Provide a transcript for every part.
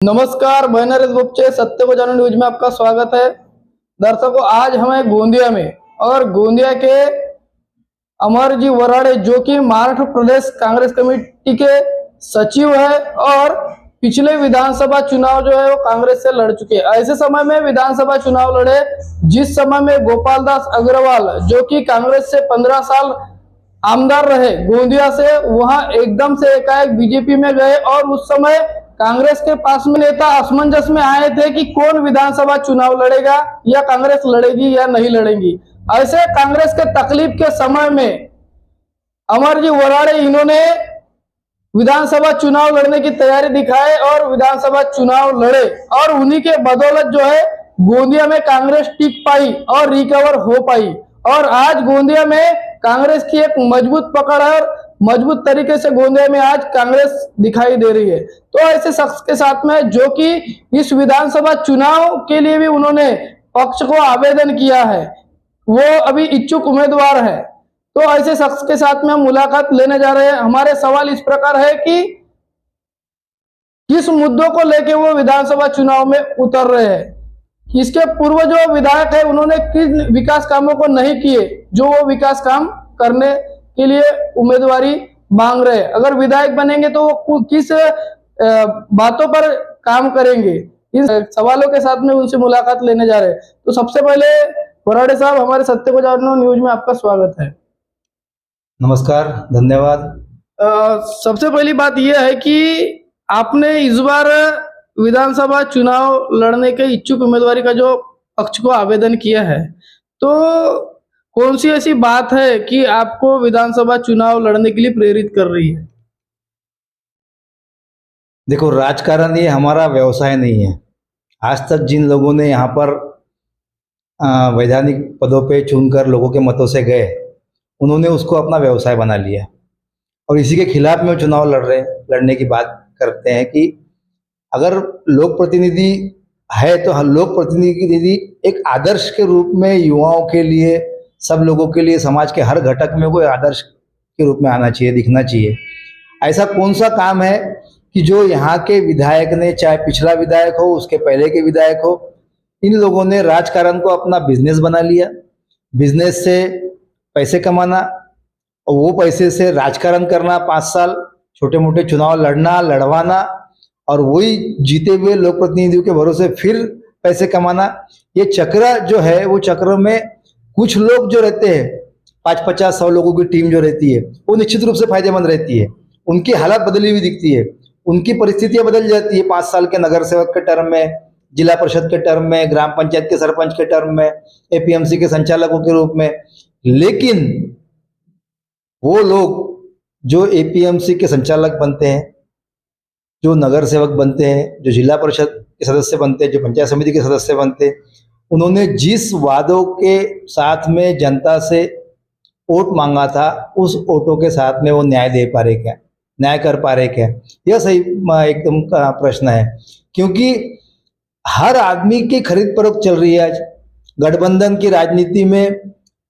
नमस्कार, बैनरेज ग्रुपचे सत्य को जानो न्यूज में आपका स्वागत है। दर्शकों, आज हमें गोंदिया में और गोंदिया के अमरजी वराड़े जो कि महाराष्ट्र प्रदेश कांग्रेस कमेटी के सचिव है और पिछले विधानसभा चुनाव जो है वो कांग्रेस से लड़ चुके हैं। ऐसे समय में विधानसभा चुनाव लड़े जिस समय में गोपाल दास अग्रवाल जो कि कांग्रेस से 15 साल आमदार रहे गोंदिया से, वहां एकदम से एकाएक बीजेपी में गए और उस समय कांग्रेस के पास में नेता असमंजस में आए थे कि कौन विधानसभा चुनाव लड़ेगा या कांग्रेस लड़ेगी या नहीं लड़ेगी। ऐसे कांग्रेस के तकलीफ के समय में अमरजी वराड़े इन्होंने विधानसभा चुनाव लड़ने की तैयारी दिखाई और विधानसभा चुनाव लड़े और उन्हीं के बदौलत जो है गोंदिया में कांग्रेस टिक पाई और रिकवर हो पाई। और आज गोंदिया में कांग्रेस की एक मजबूत पकड़ है और मजबूत तरीके से गोंदिया में आज कांग्रेस दिखाई दे रही है। तो ऐसे शख्स के साथ में जो कि इस विधानसभा चुनाव के लिए भी उन्होंने पक्ष को आवेदन किया है, वो अभी इच्छुक उम्मीदवार है। तो ऐसे शख्स के साथ में हम मुलाकात लेने जा रहे हैं। हमारे सवाल इस प्रकार है कि किस मुद्दों को लेके वो विधानसभा चुनाव में उतर रहे हैं, इसके पूर्व जो विधायक है उन्होंने किन विकास कामों को नहीं किए जो वो विकास काम करने के लिए उम्मीदवारी मांग रहे हैं। अगर विधायक बनेंगे तो वो किस बातों पर काम करेंगे, इन सवालों के साथ में उनसे मुलाकात लेने जा रहे हैं। तो सबसे पहले वराड़े साहब, हमारे सत्य को जानो न्यूज में आपका स्वागत है। नमस्कार, धन्यवाद। सबसे पहली बात यह है कि आपने इस बार विधानसभा चुनाव लड़ने के इच्छुक उम्मीदवारी का जो पक्ष को आवेदन किया है, तो कौन सी ऐसी बात है कि आपको विधानसभा चुनाव लड़ने के लिए प्रेरित कर रही है? देखो, राजकारण ये हमारा व्यवसाय नहीं है। आज तक जिन लोगों ने यहाँ पर वैधानिक पदों पे चुनकर लोगों के मतों से गए, उन्होंने उसको अपना व्यवसाय बना लिया और इसी के खिलाफ में चुनाव लड़ने की बात करते हैं कि अगर लोक प्रतिनिधि है तो लोक प्रतिनिधि एक आदर्श के रूप में युवाओं के लिए, सब लोगों के लिए, समाज के हर घटक में कोई आदर्श के रूप में आना चाहिए, दिखना चाहिए। ऐसा कौन सा काम है कि जो यहाँ के विधायक ने, चाहे पिछला विधायक हो, उसके पहले के विधायक हो, इन लोगों ने राजकारण को अपना बिजनेस बना लिया। बिजनेस से पैसे कमाना और वो पैसे से राजकारण करना, 5 साल छोटे मोटे चुनाव लड़वाना और वही जीते हुए लोक प्रतिनिधियों के भरोसे फिर पैसे कमाना। ये चक्र जो है, वो चक्र में कुछ लोग जो रहते हैं, 5-50-100 लोगों की टीम जो रहती है, वो निश्चित रूप से फायदेमंद रहती है। उनकी हालत बदली हुई दिखती है, उनकी परिस्थितियां बदल जाती है। 5 साल के नगर सेवक के टर्म में, जिला परिषद के टर्म में, ग्राम पंचायत के सरपंच के टर्म में, एपीएमसी के संचालकों के रूप में। लेकिन वो लोग जो एपीएमसी के संचालक बनते हैं, जो नगर सेवक बनते हैं, जो जिला परिषद के सदस्य बनते हैं, जो पंचायत समिति के सदस्य बनते हैं, उन्होंने जिस वादों के साथ में जनता से वोट मांगा था, उस वोटों के साथ में वो न्याय दे पा रहे क्या, न्याय कर पा रहे क्या? यह सही एकदम प्रश्न है, क्योंकि हर आदमी की खरीद फरोख्त चल रही है। आज गठबंधन की राजनीति में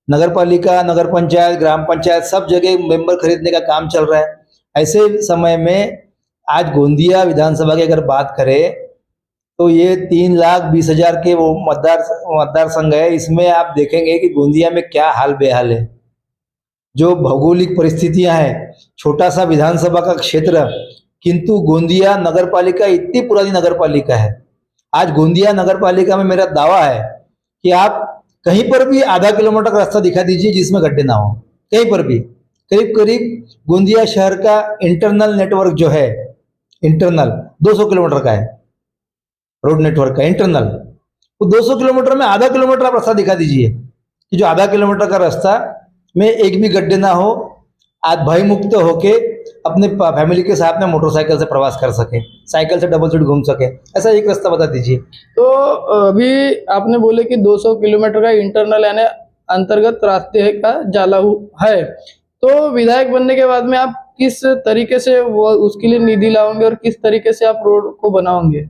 नगर पालिका, नगर पंचायत, ग्राम पंचायत, सब जगह मेंबर खरीदने का काम चल रहा है। ऐसे समय में आज गोंदिया विधानसभा की अगर बात करें तो ये 3,20,000 के वो मतदार संघ है। इसमें आप देखेंगे कि गोंदिया में क्या हाल बेहाल है। जो भौगोलिक परिस्थितियां हैं, छोटा सा विधानसभा का क्षेत्र, किंतु गोंदिया नगर पालिका इतनी पुरानी नगर पालिका है। आज गोंदिया नगर पालिका में मेरा दावा है कि आप कहीं पर भी आधा किलोमीटर का रास्ता दिखा दीजिए जिसमें गड्ढे ना हो, कहीं पर भी। करीब करीब गोंदिया शहर का इंटरनल नेटवर्क जो है, इंटरनल 200 किलोमीटर का है, रोड नेटवर्क का इंटरनल। वो 200 किलोमीटर में आधा किलोमीटर आप रास्ता दिखा दीजिए कि जो आधा किलोमीटर का रास्ता में एक भी गड्ढे ना हो, आज भय मुक्त होके अपने फैमिली के साथ में मोटरसाइकिल से प्रवास कर सके, साइकिल से डबल सीट घूम सके। ऐसा एक रास्ता बता दीजिए। तो अभी आपने बोले कि 200 किलोमीटर का इंटरनल यानी अंतर्गत रास्ते का जाला है, तो विधायक बनने के बाद में आप किस तरीके से वो उसके लिए निधि लाओगे और किस तरीके से आप रोड को बनाओगे?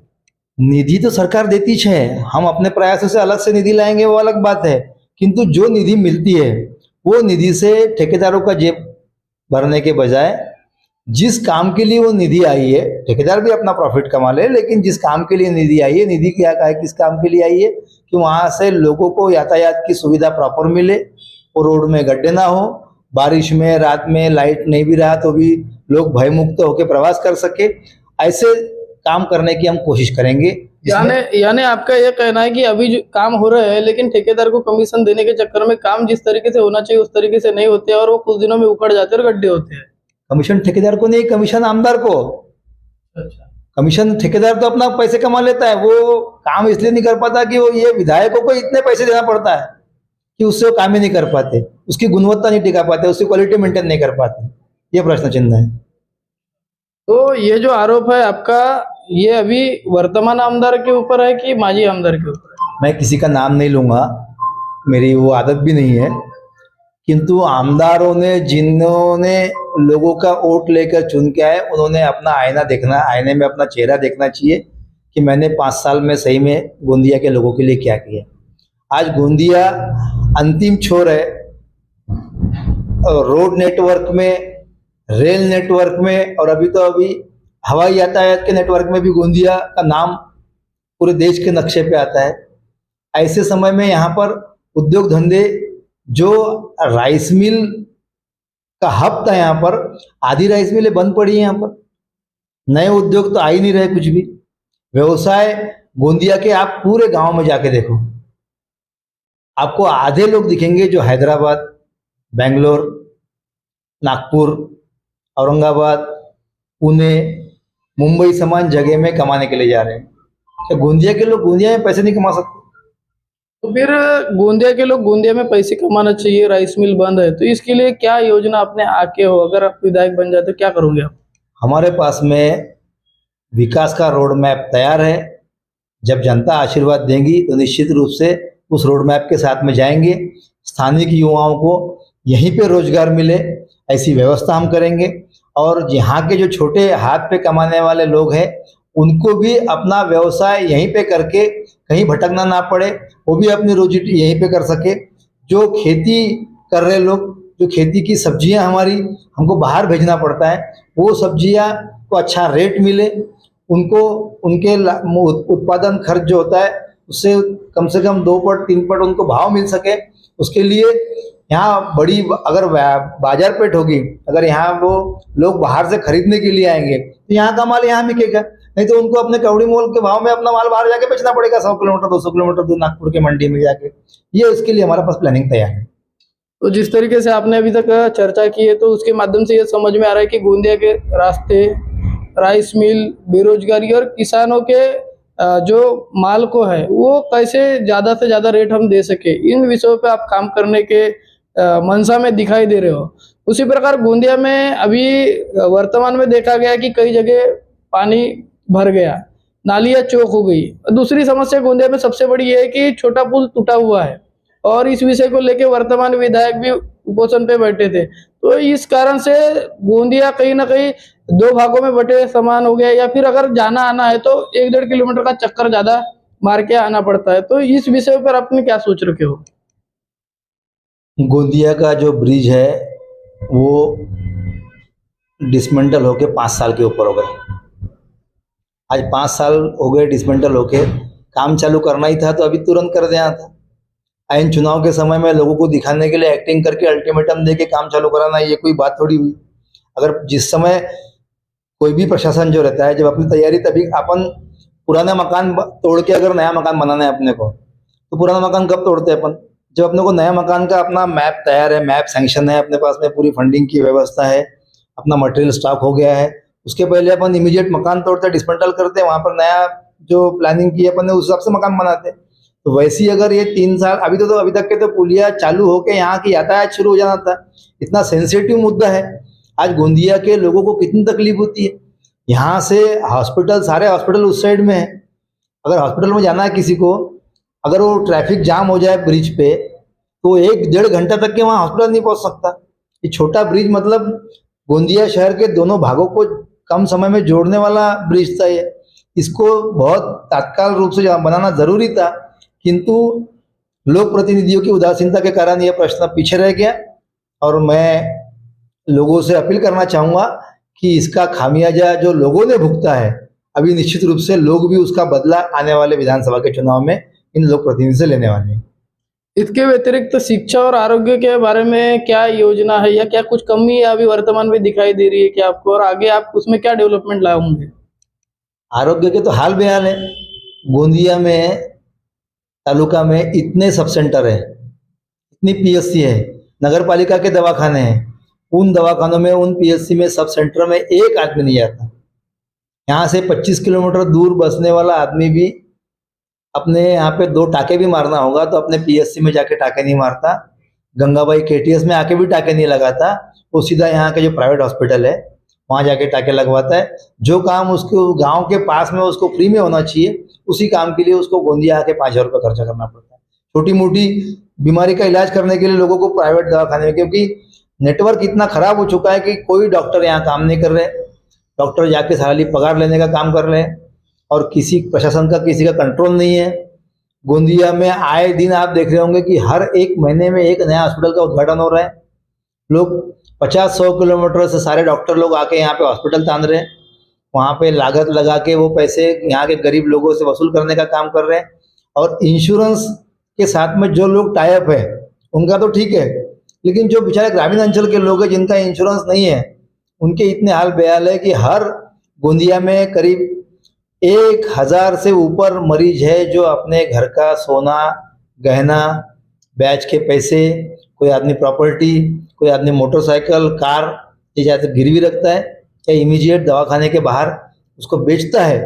निधि तो सरकार देती है, हम अपने प्रयासों से अलग से निधि लाएंगे वो अलग बात है, किंतु जो निधि मिलती है वो निधि से ठेकेदारों का जेब भरने के बजाय जिस काम के लिए वो निधि आई है, ठेकेदार भी अपना प्रॉफिट कमा ले, लेकिन जिस काम के लिए निधि आई है, निधि क्या है, किस काम के लिए आई है कि वहां से लोगों को यातायात की सुविधा प्रॉपर मिले, वो रोड में गड्ढे ना हो, बारिश में रात में लाइट नहीं भी रहा तो भी लोग भयमुक्त होकर प्रवास कर सके। ऐसे काम करने की हम कोशिश करेंगे। यानी आपका ये कहना है कि अभी जो काम हो रहे हैं लेकिन ठेकेदार को कमीशन देने के चक्कर में काम जिस तरीके से होना चाहिए उस तरीके से नहीं होते और वो कुछ दिनों में उखड़ जाते हैं और गड्ढे होते हैं। कमीशन ठेकेदार को नहीं, कमीशन आमदार को। अच्छा, कमीशन ठेकेदार तो अपना पैसे कमा लेता है, वो काम इसलिए नहीं कर पाता कि वो ये विधायकों को इतने पैसे देना पड़ता है कि उससे वो काम ही नहीं कर पाते, उसकी गुणवत्ता नहीं टिका पाते, उसकी क्वालिटी मेंटेन नहीं कर पाते। ये प्रश्न चिन्ह है। तो ये जो आरोप है आपका, ये अभी वर्तमान आमदार के ऊपर है कि माजी आमदार के ऊपर है? मैं किसी का नाम नहीं लूंगा, मेरी वो आदत भी नहीं है, किंतु आमदारों ने जिन्होंने लोगों का वोट लेकर चुन के आए, उन्होंने अपना आईने में अपना चेहरा देखना चाहिए कि मैंने 5 साल में सही में गोंदिया के लोगों के लिए क्या किया। आज गोंदिया अंतिम छोर है, रोड नेटवर्क में, रेल नेटवर्क में, और अभी हवाई यातायात के नेटवर्क में भी गोंदिया का नाम पूरे देश के नक्शे पे आता है। ऐसे समय में यहाँ पर उद्योग धंधे, जो राइस मिल का हब था यहाँ पर, आधी राइस मिलें बंद पड़ी है, यहाँ पर नए उद्योग तो आ ही नहीं रहे कुछ भी। व्यवसाय गोंदिया के आप पूरे गांव में जाके देखो, आपको आधे लोग दिखेंगे जो हैदराबाद, बेंगलोर, नागपुर, औरंगाबाद, पुणे, मुंबई समान जगह में कमाने के लिए जा रहे हैं। क्या गोंदिया के लोग गोंदिया में पैसे नहीं कमा सकते? तो फिर गोंदिया के लोग गोंदिया में पैसे कमाना चाहिए, राइस मिल बंद है, तो इसके लिए क्या योजना आपने आके हो, अगर आप विधायक बन जाते तो क्या करोगे आप? हमारे पास में विकास का रोड मैप तैयार है। जब जनता आशीर्वाद देंगी तो निश्चित रूप से उस रोड मैप के साथ में जाएंगे। स्थानीय युवाओं को यहीं पे रोजगार मिले ऐसी व्यवस्था हम करेंगे, और यहाँ के जो छोटे हाथ पे कमाने वाले लोग हैं उनको भी अपना व्यवसाय यहीं पे करके कहीं भटकना ना पड़े, वो भी अपनी रोजी यहीं पे कर सके। जो खेती कर रहे लोग, जो खेती की सब्जियां हमारी हमको बाहर भेजना पड़ता है, वो सब्जियां को अच्छा रेट मिले, उनको उनके उत्पादन खर्च जो होता है उससे कम से कम 2 पट 3 पट उनको भाव मिल सके। उसके लिए यहाँ बड़ी अगर बाजार पेट होगी, अगर यहाँ वो लोग बाहर से खरीदने के लिए आएंगे तो यहाँ का माल यहाँ बिकेगा, नहीं तो उनको अपने कौड़ी मोल के भाव में अपना माल बाहर जाके बेचना पड़ेगा 100 किलोमीटर 200 किलोमीटर दूर नागपुर के मंडी में जाके। ये उसके लिए हमारे पास प्लानिंग तैयार है। तो जिस तरीके से आपने अभी तक चर्चा की है, तो उसके माध्यम से ये समझ में आ रहा है कि गोंदिया के रास्ते, राइस मिल, बेरोजगारी और किसानों के जो माल को है वो कैसे ज्यादा से ज्यादा रेट हम दे सके, इन विषयों पे आप काम करने के मंशा में दिखाई दे रहे हो। उसी प्रकार गोंदिया में अभी वर्तमान में देखा गया कि कई जगह पानी भर गया, नालियां चौक हो गई। दूसरी समस्या गोंदिया में सबसे बड़ी ये है कि छोटा पुल टूटा हुआ है, और इस विषय को लेकर वर्तमान विधायक भी उपोषण पे बैठे थे। तो इस कारण से गोंदिया कहीं ना कहीं 2 भागों में बटे समान हो गया, या फिर अगर जाना आना है तो 1-1.5 किलोमीटर का चक्कर ज्यादा मार के आना पड़ता है। तो इस विषय पर आपने क्या सोच रखे हो? गोंदिया का जो ब्रिज है वो डिसमेंटल होके 5 साल के ऊपर हो गए। आज 5 साल हो गए डिसमेंटल होके, काम चालू करना ही था तो अभी तुरंत कर देना था। आइन चुनाव के समय में लोगों को दिखाने के लिए एक्टिंग करके अल्टीमेटम दे के काम चालू कराना, ये कोई बात थोड़ी हुई। अगर जिस समय कोई भी प्रशासन जो रहता है, जब अपनी तैयारी, तभी अपन पुराना मकान तोड़ के अगर नया मकान बनाना है अपने को, तो पुराना मकान कब तोड़ते हैं अपन? जब अपने को नया मकान का अपना मैप तैयार है, मैप सैंक्शन है, अपने पास में पूरी फंडिंग की व्यवस्था है, अपना मटेरियल स्टॉक हो गया है, उसके पहले अपन इमीडिएट मकान तोड़ते, डिसमेंटल करते, वहां पर नया जो प्लानिंग की अपन ने उस हिसाब से मकान बनाते। तो वैसे ही अगर ये 3 साल अभी तक के तो पुलिया चालू होके यहाँ की यातायात शुरू हो जाना था। इतना सेंसिटिव मुद्दा है। आज गोंदिया के लोगों को कितनी तकलीफ होती है। यहाँ से हॉस्पिटल, सारे हॉस्पिटल उस साइड में है। अगर हॉस्पिटल में जाना है किसी को, अगर वो ट्रैफिक जाम हो जाए ब्रिज पे, तो 1-1.5 घंटा तक के वहाँ हॉस्पिटल नहीं पहुँच सकता। ये छोटा ब्रिज मतलब गोंदिया शहर के दोनों भागों को कम समय में जोड़ने वाला ब्रिज था। ये इसको बहुत तत्काल रूप से बनाना जरूरी था, किंतु लोक प्रतिनिधियों की उदासीनता के कारण यह प्रश्न पीछे रह गया। और मैं लोगों से अपील करना चाहूँगा कि इसका खामियाजा जो लोगों ने भुगता है, अभी निश्चित रूप से लोग भी उसका बदला आने वाले विधानसभा के चुनाव में इन लोक प्रतिनिधि से लेने वाले हैं। इसके व्यतिरिक्त शिक्षा और आरोग्य के बारे में क्या योजना है या क्या कुछ कमी अभी वर्तमान में दिखाई दे रही है कि आपको, और आगे आप उसमें क्या डेवलपमेंट लाएंगे? आरोग्य के तो हाल बेहाल है। गोंदिया में तालुका में इतने सब सेंटर है, इतनी पीएससी है, नगर पालिका के दवाखाने हैं, उन दवाखानों में, उन पीएससी में, सब सेंटर में एक आदमी नहीं आता। यहाँ से 25 किलोमीटर दूर बसने वाला आदमी भी अपने यहाँ पे 2 टाके भी मारना होगा तो अपने पीएससी में जाके टाके नहीं मारता, गंगाबाई केटीएस में आके भी टाके नहीं लगाता, वो सीधा यहाँ के जो प्राइवेट हॉस्पिटल है वहाँ जाके टाके लगवाता है। जो काम उसको गांव के पास में उसको फ्री में होना चाहिए, उसी काम के लिए उसको गोंदिया आके 5,000 रुपये खर्चा करना पड़ता है। छोटी मोटी बीमारी का इलाज करने के लिए लोगों को प्राइवेट दवाखाने में, क्योंकि नेटवर्क इतना खराब हो चुका है कि कोई डॉक्टर यहाँ काम नहीं कर रहे। डॉक्टर जाके साली पगार लेने का काम कर रहे हैं और किसी प्रशासन का किसी का कंट्रोल नहीं है। गोंदिया में आए दिन आप देख रहे होंगे कि हर एक महीने में एक नया हॉस्पिटल का उद्घाटन हो रहा है। लोग 50-100 किलोमीटर से सारे डॉक्टर लोग आके यहाँ पे हॉस्पिटल तान रहे हैं, वहाँ पे लागत लगा के वो पैसे यहाँ के गरीब लोगों से वसूल करने का काम कर रहे हैं। और इंश्योरेंस के साथ में जो लोग टाइप है उनका तो ठीक है, लेकिन जो बेचारे ग्रामीण अंचल के लोग हैं जिनका इंश्योरेंस नहीं है, उनके इतने हाल बेहाल है कि हर गोंदिया में करीब 1,000 से ऊपर मरीज है जो अपने घर का सोना गहना, ब्याज के पैसे, कोई आदमी प्रॉपर्टी, कोई आदमी मोटरसाइकिल कार ये जाकर गिरवी रखता है या इमीडिएट दवाखाने के बाहर उसको बेचता है।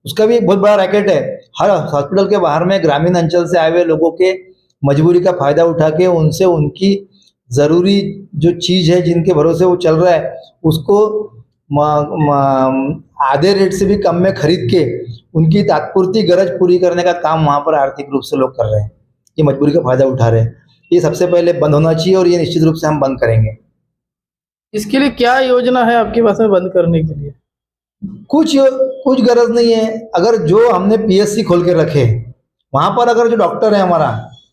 उसका भी एक बहुत बड़ा रैकेट है। हर हॉस्पिटल के बाहर में ग्रामीण अंचल से आए हुए लोगों के मजबूरी का फायदा उठा के उनसे उनकी ज़रूरी जो चीज़ है जिनके भरोसे वो चल रहा है उसको आधे रेट से भी कम में खरीद के उनकी तात्पुरती गरज पूरी करने का काम वहाँ पर आर्थिक रूप से लोग कर रहे हैं, ये मजबूरी का फायदा उठा रहे हैं। ये सबसे पहले बंद होना चाहिए और ये निश्चित रूप से हम बंद करेंगे। इसके लिए क्या योजना है आपके पास में बंद करने के लिए? कुछ गरज नहीं है। अगर जो हमने पीएससी खोल के रखे वहाँ पर अगर जो डॉक्टर है हमारा,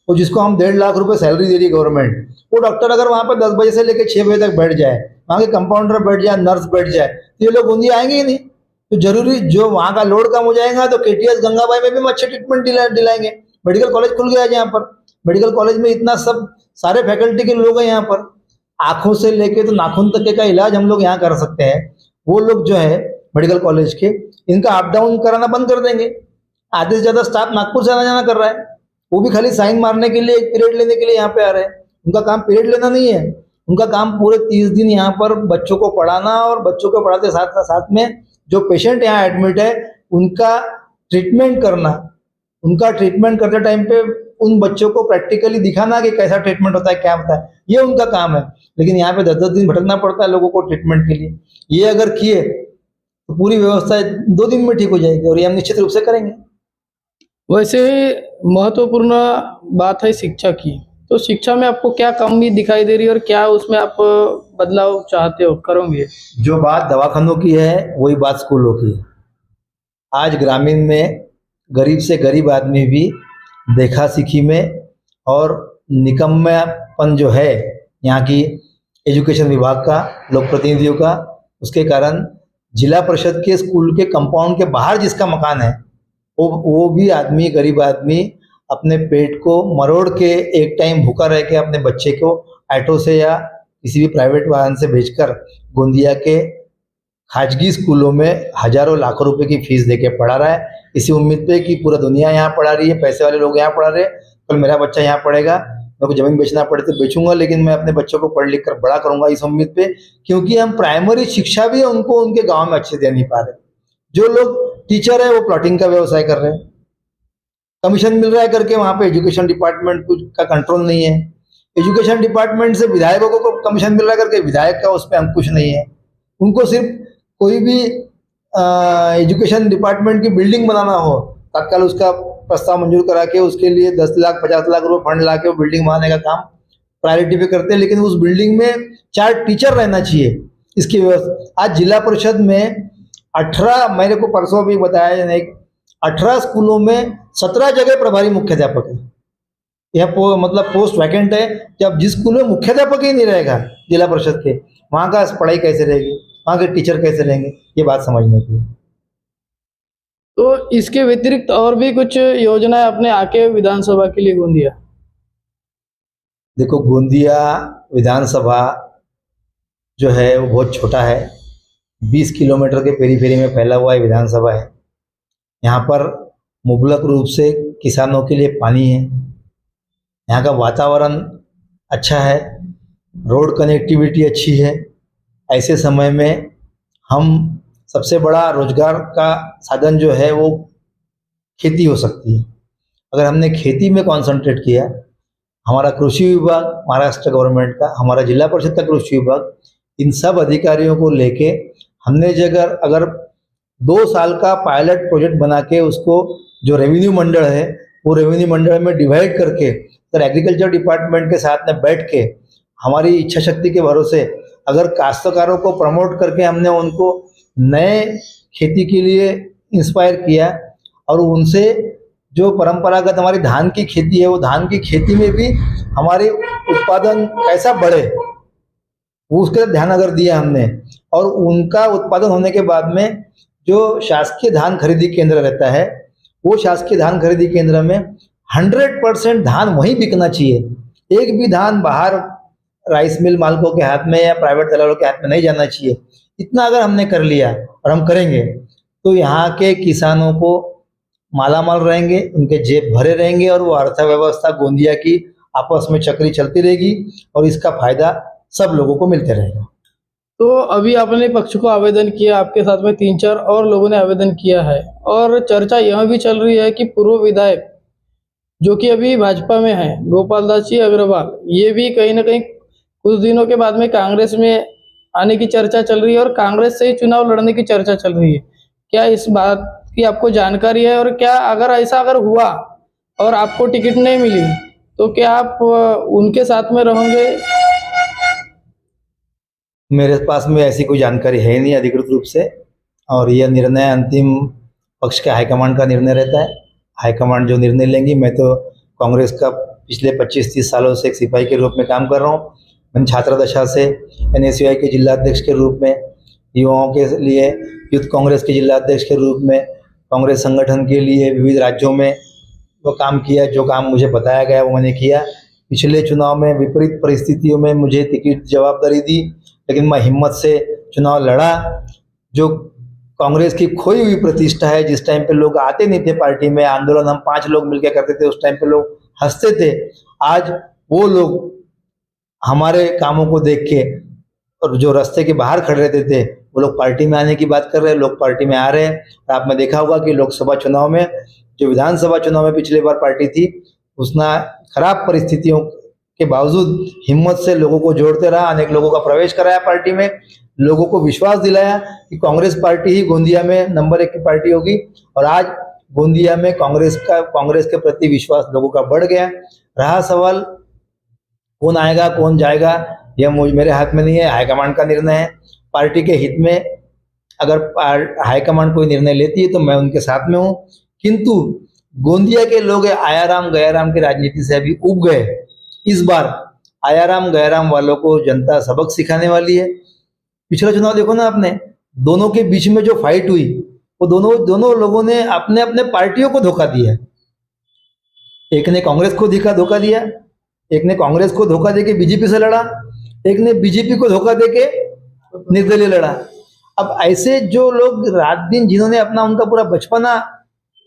तो जिसको हम 1.5 लाख रुपए सैलरी दे रही है गवर्नमेंट, वो डॉक्टर अगर वहाँ पर 10 बजे से लेकर 6 बजे तक बैठ जाए, वहाँ के कंपाउंडर बैठ जाए, नर्स बैठ जाए, तो ये लोग गोंदिया आएंगे ही नहीं। तो जरूरी जो वहाँ का लोड कम हो जाएगा तो केटीएस गंगाबाई में भी हम अच्छे ट्रीटमेंट दिलाएंगे। मेडिकल कॉलेज खुल गया है यहाँ पर, मेडिकल कॉलेज में इतना सब सारे फैकल्टी के लोग हैं यहाँ पर, आंखों से लेके तो नाखून तक का इलाज हम लोग यहाँ कर सकते हैं। वो लोग जो है मेडिकल कॉलेज के, इनका अप डाउन कराना बंद कर देंगे। आधे से ज़्यादा स्टाफ नागपुर से आना जाना कर रहा है, वो भी खाली साइन मारने के लिए, एक पीरियड लेने के लिए यहाँ पे आ रहे हैं। उनका काम पीरियड लेना नहीं है, उनका काम पूरे 30 दिन यहाँ पर बच्चों को पढ़ाना और बच्चों को पढ़ाते साथ साथ में जो पेशेंट यहाँ एडमिट है उनका ट्रीटमेंट करना। उनका ट्रीटमेंट करते टाइम पे उन बच्चों को प्रैक्टिकली दिखाना कि कैसा ट्रीटमेंट होता है, क्या होता है, ये उनका काम है। लेकिन यहाँ पे 10-10 दिन भटकना पड़ता है लोगों को ट्रीटमेंट के लिए। ये अगर किए तो पूरी व्यवस्था 2 दिन में ठीक हो जाएगी और ये हम निश्चित रूप से करेंगे। वैसे ही महत्वपूर्ण बात है शिक्षा की, तो शिक्षा में आपको क्या कमी दिखाई दे रही है और क्या उसमें आप बदलाव चाहते हो, करोगे? जो बात दवाखानों की है वही बात स्कूलों की है। आज ग्रामीण में गरीब से गरीब आदमी भी देखा सीखी में और निकम्मेपन जो है यहाँ की एजुकेशन विभाग का, लोक प्रतिनिधियों का, उसके कारण जिला परिषद के स्कूल के कंपाउंड के बाहर जिसका मकान है वो भी आदमी, गरीब आदमी अपने पेट को मरोड़ के एक टाइम भूखा रह के अपने बच्चे को ऑटो से या किसी भी प्राइवेट वाहन से भेजकर गोंदिया के खाजगी स्कूलों में हजारों लाखों रुपए की फीस देके पढ़ा रहा है, इसी उम्मीद पे कि पूरा दुनिया यहाँ पढ़ा रही है, पैसे वाले लोग यहाँ पढ़ा रहे हैं, कल मेरा बच्चा यहाँ पढ़ेगा, मेरे को जमीन बेचना पड़े तो बेचूंगा, लेकिन मैं अपने बच्चों को पढ़ लिख कर बड़ा करूंगा इस उम्मीद पे। क्योंकि हम प्राइमरी शिक्षा भी उनको उनके गाँव में अच्छे दे नहीं पा रहे। जो लोग टीचर है वो प्लॉटिंग का व्यवसाय कर रहे हैं, कमीशन मिल रहा है करके, वहाँ पे एजुकेशन डिपार्टमेंट का कंट्रोल नहीं है। एजुकेशन डिपार्टमेंट से विधायकों को कमीशन मिल रहा है करके विधायक का उस पर अंकुश नहीं है। उनको सिर्फ कोई भी एजुकेशन डिपार्टमेंट की बिल्डिंग बनाना हो, तत्काल उसका प्रस्ताव मंजूर करा के उसके लिए 10 लाख 50 लाख रुपए फंड ला के वो बिल्डिंग बनाने का काम प्रायोरिटी पे करते हैं। लेकिन उस बिल्डिंग में 4 टीचर रहना चाहिए, इसकी व्यवस्था। आज जिला परिषद में 18, मेरे को परसों भी बताया नहीं, 18 स्कूलों में 17 जगह प्रभारी मुख्याध्यापक है। यह मतलब पोस्ट वैकेंट है। जब जिस स्कूल में मुख्याध्यापक ही नहीं रहेगा जिला परिषद के, वहाँ का पढ़ाई कैसे रहेगी? वहाँ के टीचर कैसे रहेंगे, ये बात समझने की है। तो इसके व्यतिरिक्त और भी कुछ योजनाएं अपने आके विधानसभा के लिए गोंदिया? देखो, गोंदिया विधानसभा जो है वो बहुत छोटा है, 20 किलोमीटर के पेरीफेरी में फैला हुआ है विधानसभा है। यहाँ पर मुबलक रूप से किसानों के लिए पानी है, यहाँ का वातावरण अच्छा है, रोड कनेक्टिविटी अच्छी है। ऐसे समय में हम सबसे बड़ा रोजगार का साधन जो है वो खेती हो सकती है। अगर हमने खेती में कॉन्सेंट्रेट किया, हमारा कृषि विभाग महाराष्ट्र गवर्नमेंट का, हमारा जिला परिषद का कृषि विभाग, इन सब अधिकारियों को लेके हमने जगह अगर 2 साल का पायलट प्रोजेक्ट बना के उसको जो रेवेन्यू मंडल है वो रेवेन्यू मंडल में डिवाइड करके अगर एग्रीकल्चर डिपार्टमेंट के साथ में बैठ के हमारी इच्छा शक्ति के भरोसे अगर काश्तकारों को प्रमोट करके हमने उनको नए खेती के लिए इंस्पायर किया और उनसे जो परंपरागत हमारी धान की खेती है वो धान की खेती में भी हमारे उत्पादन कैसा बढ़े वो उसके ध्यान अगर दिया हमने, और उनका उत्पादन होने के बाद में जो शासकीय धान खरीदी केंद्र रहता है वो शासकीय धान खरीदी केंद्र में 100% धान वहीं बिकना चाहिए। एक भी धान बाहर राइस मिल मालिकों के हाथ में या प्राइवेट दलालों के हाथ में नहीं जाना चाहिए। इतना अगर हमने कर लिया और हम करेंगे तो यहाँ के किसानों को मालामाल रहेंगे, उनके जेब भरे रहेंगे और वो अर्थव्यवस्था गोंदिया की आपस में चक्री चलती रहेगी और इसका फायदा सब लोगों को मिलते रहेगा। तो अभी आपने पक्ष को आवेदन किया, आपके साथ में 3-4 और लोगों ने आवेदन किया है और चर्चा यह भी चल रही है कि पूर्व विधायक जो कि अभी भाजपा में है, गोपाल दास जी अग्रवाल, ये भी कहीं ना कहीं कुछ दिनों के बाद में कांग्रेस में आने की चर्चा चल रही है और कांग्रेस से ही चुनाव लड़ने की चर्चा चल रही है। क्या इस बात की आपको जानकारी है? और क्या अगर ऐसा अगर हुआ और आपको टिकट नहीं मिली तो क्या आप उनके साथ में रहोगे? मेरे पास में ऐसी कोई जानकारी है नहीं अधिकृत रूप से, और यह निर्णय अंतिम पक्ष के हाईकमांड का निर्णय रहता है। हाईकमांड जो निर्णय लेंगी, मैं तो कांग्रेस का पिछले 25-30 सालों से एक सिपाही के रूप में काम कर रहा हूँ। मैंने छात्र दशा से NSUI के जिला अध्यक्ष के रूप में, युवाओं के लिए यूथ कांग्रेस के जिला अध्यक्ष के रूप में, कांग्रेस संगठन के लिए विविध राज्यों में वो काम किया। जो काम मुझे बताया गया वो मैंने किया। पिछले चुनाव में विपरीत परिस्थितियों में मुझे टिकट जवाबदारी दी, लेकिन मैं हिम्मत से चुनाव लड़ा। जो कांग्रेस की खोई हुई प्रतिष्ठा है, जिस टाइम पे लोग आते नहीं थे पार्टी में, आंदोलन हम 5 लोग मिलकर करते थे, उस टाइम पे लोग हंसते थे। आज वो लोग हमारे कामों को देख के और जो रास्ते के बाहर खड़े रहते थे वो लोग पार्टी में आने की बात कर रहे हैं, लोग पार्टी में आ रहे हैं। और आपने देखा होगा कि लोकसभा चुनाव में, जो विधानसभा चुनाव में पिछली बार पार्टी थी, उसने खराब परिस्थितियों के बावजूद हिम्मत से लोगों को जोड़ते रहा, अनेक लोगों का प्रवेश कराया पार्टी में, लोगों को विश्वास दिलाया कि कांग्रेस पार्टी ही गोंदिया में नंबर 1 की पार्टी होगी। और आज गोंदिया में कांग्रेस के प्रति विश्वास लोगों का बढ़ गया। रहा सवाल कौन आएगा कौन जाएगा, यह मेरे हाथ में नहीं है, हाईकमांड का निर्णय है। पार्टी के हित में अगर हाईकमांड कोई निर्णय लेती है तो मैं उनके साथ में हूँ, किंतु गोंदिया के लोग आयाराम गयाराम की राजनीति से अभी उब गए। इस बार आयाराम गयाराम वालों को जनता सबक सिखाने वाली है। पिछला चुनाव देखो ना आपने, दोनों के बीच में जो फाइट हुई वो दोनों लोगों ने अपने अपने पार्टियों को धोखा दिया। एक ने कांग्रेस को धोखा दिया, एक ने कांग्रेस को धोखा देके बीजेपी से लड़ा, एक ने बीजेपी को धोखा देके निर्दलीय लड़ा। अब ऐसे जो लोग रात दिन जिन्होंने अपना उनका पूरा बचपना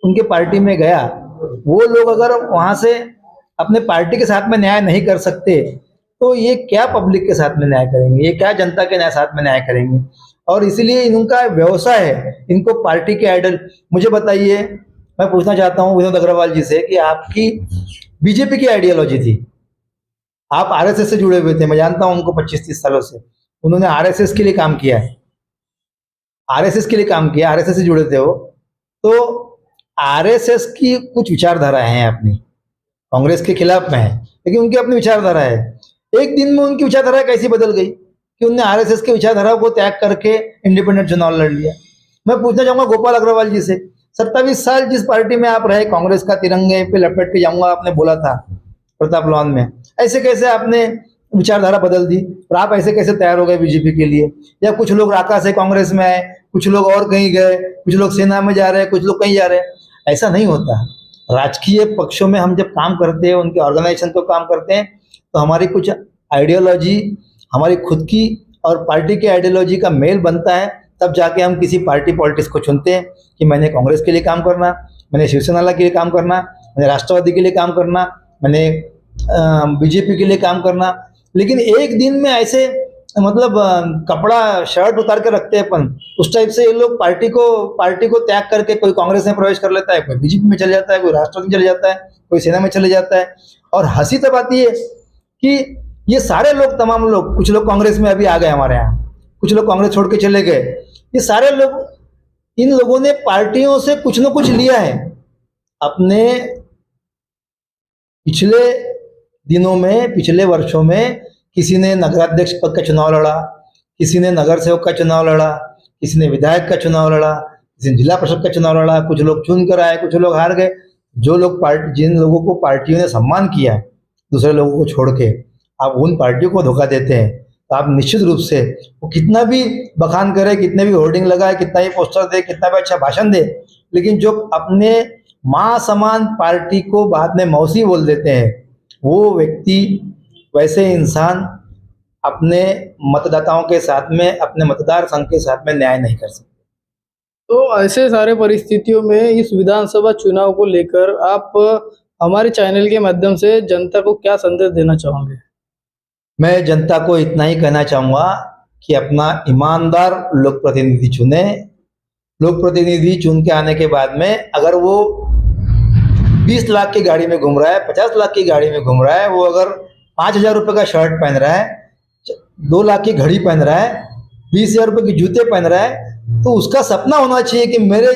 उनके पार्टी में गया, वो लोग अगर वहां से अपने पार्टी के साथ में न्याय नहीं कर सकते तो ये क्या पब्लिक के साथ में न्याय करेंगे, ये क्या जनता के साथ में न्याय करेंगे। और इसीलिए इनका व्यवसाय है, इनको पार्टी के आइडल। मुझे बताइए, मैं पूछना चाहता हूँ विनोद अग्रवाल जी से कि आपकी बीजेपी की आइडियोलॉजी थी, आप RSS से जुड़े हुए थे, मैं जानता हूं उनको 25-30 सालों से, उन्होंने RSS के लिए काम किया है, RSS के लिए काम किया, RSS से जुड़े थे वो। तो RSS की कुछ विचारधाराएं हैं अपनी, कांग्रेस के खिलाफ में है, लेकिन उनकी अपनी विचारधारा है। एक दिन में उनकी विचारधारा कैसी बदल गई कि उन्होंने RSS के विचारधारा को त्याग करके इंडिपेंडेंट चुनाव लड़ लिया। मैं पूछना चाहूंगा गोपाल अग्रवाल जी से, 27 साल जिस पार्टी में आप रहे, कांग्रेस का तिरंगे पे लपेट के जाऊंगा आपने बोला था प्रताप लॉन में, ऐसे कैसे आपने विचारधारा बदल दी, और आप ऐसे कैसे तैयार हो गए बीजेपी के लिए? या कुछ लोग राका से कांग्रेस में आए, कुछ लोग और कहीं गए, कुछ लोग सेना में जा रहे हैं, कुछ लोग कहीं जा रहे हैं। ऐसा नहीं होता। राजकीय पक्षों में हम जब काम करते हैं, उनके ऑर्गेनाइजेशन को काम करते हैं, तो हमारी कुछ आइडियोलॉजी, हमारी खुद की और पार्टी की आइडियोलॉजी का मेल बनता है, तब जाके हम किसी पार्टी पॉलिटिक्स को चुनते हैं कि मैंने कांग्रेस के लिए काम करना, मैंने शिवसेना के लिए काम करना, मैंने राष्ट्रवादी के लिए काम करना, मैंने बीजेपी के लिए काम करना। लेकिन एक दिन में ऐसे मतलब कपड़ा शर्ट उतार के रखते हैं अपन, उस टाइप से ये लोग पार्टी को त्याग करके कोई कांग्रेस में प्रवेश कर लेता है, कोई बीजेपी में चले जाता है, कोई राष्ट्रवादी में चले जाता है, कोई सेना में चले जाता है। और हंसी तब आती है कि ये सारे लोग, तमाम लोग, कुछ लोग कांग्रेस में अभी आ गए हमारे यहाँ, कुछ लोग कांग्रेस छोड़ के चले गए, ये सारे लोग, इन लोगों ने पार्टियों से कुछ न कुछ लिया है। अपने पिछले दिनों में, पिछले वर्षों में किसी ने नगराध्यक्ष पद का चुनाव लड़ा, किसी ने नगर सेवक का चुनाव लड़ा, किसी ने विधायक का चुनाव लड़ा, किसी ने जिला परिषद का चुनाव लड़ा, कुछ लोग चुन कर आए, कुछ लोग हार गए। जो लोग जिन लोगों को पार्टियों ने सम्मान किया दूसरे लोगों को छोड़ के, आप उन पार्टियों को धोखा देते हैं, तो आप निश्चित रूप से, वो कितना भी बखान करे, कितने भी होर्डिंग लगाए, कितना भी पोस्टर दे, कितना भी अच्छा भाषण दे, लेकिन जो अपने माँ समान पार्टी को बाद में मौसी बोल देते हैं, वो व्यक्ति, वैसे इंसान अपने मतदाताओं के साथ में, अपने मतदार संघ के साथ में न्याय नहीं कर सकते। तो ऐसे सारे परिस्थितियों में इस विधानसभा चुनाव को लेकर आप हमारे चैनल के माध्यम से जनता को क्या संदेश देना चाहोगे? मैं जनता को इतना ही कहना चाहूँगा कि अपना ईमानदार लोक प्रतिनिधि चुने। लोक प्रतिनिधि चुन के आने के बाद में अगर वो 20 लाख की गाड़ी में घूम रहा है, 50 लाख की गाड़ी में घूम रहा है, वो अगर 5,000 रुपये का शर्ट पहन रहा है, 2 लाख की घड़ी पहन रहा है, 20,000 रुपये की जूते पहन रहा है, तो उसका सपना होना चाहिए कि मेरे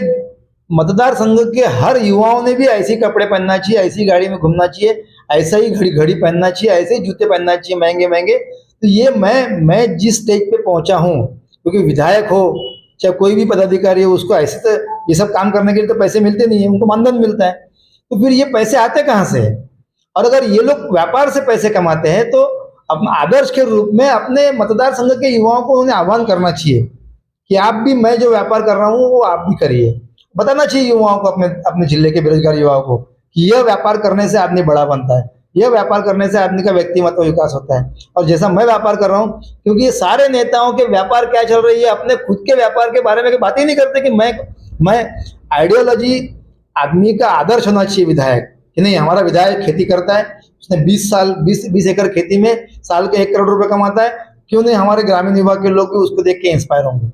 मतदार संघ के हर युवाओं ने भी ऐसे ही कपड़े पहनना चाहिए, ऐसी गाड़ी में घूमना चाहिए, ऐसा ही घड़ी पहनना चाहिए, ऐसे ही जूते पहनना चाहिए महंगे महंगे। तो ये मैं जिस स्टेज पे पहुंचा हूँ, क्योंकि विधायक हो चाहे कोई भी पदाधिकारी हो, उसको ऐसे तो ये सब काम करने के लिए तो पैसे मिलते नहीं है, उनको मानधन मिलता है, तो फिर ये पैसे आते कहाँ से? और अगर ये लोग व्यापार से पैसे कमाते हैं, तो अपना आदर्श के रूप में अपने मतदार संघ के युवाओं को उन्हें आह्वान करना चाहिए कि आप भी, मैं जो व्यापार कर रहा हूँ वो आप भी करिए। बताना चाहिए युवाओं को, अपने जिले के बेरोजगार युवाओं को, कि यह व्यापार करने से आदमी बड़ा बनता है, यह व्यापार करने से आदमी का व्यक्तिमत्व विकास होता है। और जैसा मैं व्यापार कर रहा हूँ, क्योंकि ये सारे नेताओं के व्यापार क्या चल रही है, अपने खुद के व्यापार के बारे में बात ही नहीं करते कि मैं आइडियोलॉजी, आदमी का आदर्श होना चाहिए विधायक, कि नहीं हमारा विधायक खेती करता है, उसने 20 एकड़ खेती में साल के 1 करोड़ रुपए कमाता है, क्यों नहीं हमारे ग्रामीण विभाग के लोग भी उसको देख के इंस्पायर होंगे।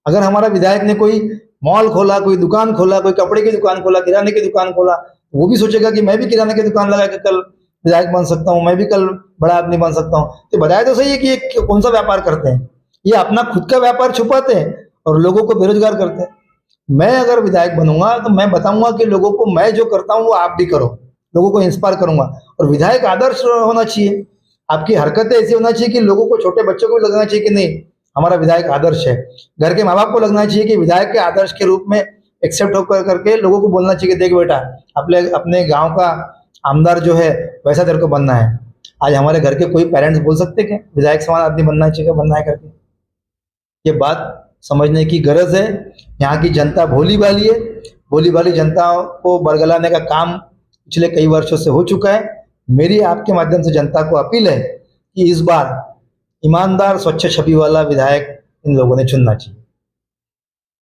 अगर हमारा विधायक ने कोई मॉल खोला, कोई दुकान खोला, कोई कपड़े की दुकान खोला, किराने की दुकान खोला, वो भी सोचेगा कि मैं भी किराने की दुकान लगा के कल विधायक बन सकता हूँ, मैं भी कल बड़ा आदमी बन सकता हूँ। तो बताया तो सही है कि ये कौन सा व्यापार करते हैं, ये अपना खुद का व्यापार छुपाते हैं और लोगों को बेरोजगार करते हैं। मैं अगर विधायक बनूंगा तो मैं बताऊंगा कि लोगों को मैं जो करता हूँ वो आप भी करो, लोगों को इंस्पायर करूंगा। और विधायक आदर्श होना चाहिए, आपकी हरकतें ऐसी होना चाहिए कि लोगों को, छोटे बच्चों को भी लगना चाहिए कि नहीं हमारा विधायक आदर्श है। घर के माँ बाप को लगना चाहिए कि विधायक के आदर्श के रूप में एक्सेप्ट होकर करके लोगों को बोलना चाहिए कि देख बेटा, अपने गांव का आमदार जो है वैसा तेरे को बनना है। आज हमारे घर के कोई पेरेंट्स बोल सकते क्या विधायक समान आदमी बनना चाहिए, बनना है करके? ये बात समझने की गरज है। यहाँ की जनता भोली भाली है, भोली भाली जनता को बरगलाने का काम पिछले कई वर्षों से हो चुका है। मेरी आपके माध्यम से जनता को अपील है कि इस बार ईमानदार, स्वच्छ छवि वाला विधायक इन लोगों ने चुनना चाहिए।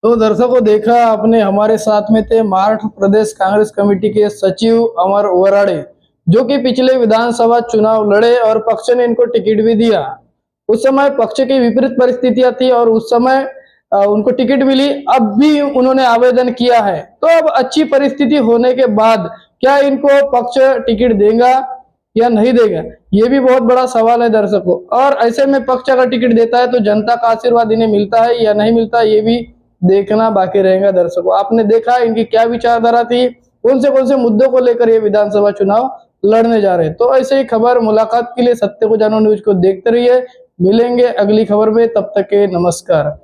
तो दर्शकों, देखा आपने, हमारे साथ में थे महाराष्ट्र प्रदेश कांग्रेस कमेटी के सचिव अमर वराड़े, जो कि पिछले विधानसभा चुनाव लड़े और पक्ष ने इनको टिकट भी दिया। उस समय पक्ष की विपरीत परिस्थितियां थी और उस समय उनको टिकट मिली। अब भी उन्होंने आवेदन किया है, तो अब अच्छी परिस्थिति होने के बाद क्या इनको पक्ष टिकट देगा या नहीं देगा, ये भी बहुत बड़ा सवाल है दर्शकों। और ऐसे में पक्ष अगर टिकट देता है तो जनता का आशीर्वाद इन्हें मिलता है या नहीं मिलता, ये भी देखना बाकी रहेगा दर्शकों। आपने देखा इनकी क्या विचारधारा थी, कौन से मुद्दों को लेकर ये विधानसभा चुनाव लड़ने जा रहे हैं। तो ऐसे ही खबर मुलाकात के लिए सत्य को जानो न्यूज को देखते रहिए। मिलेंगे अगली खबर में, तब तक के नमस्कार।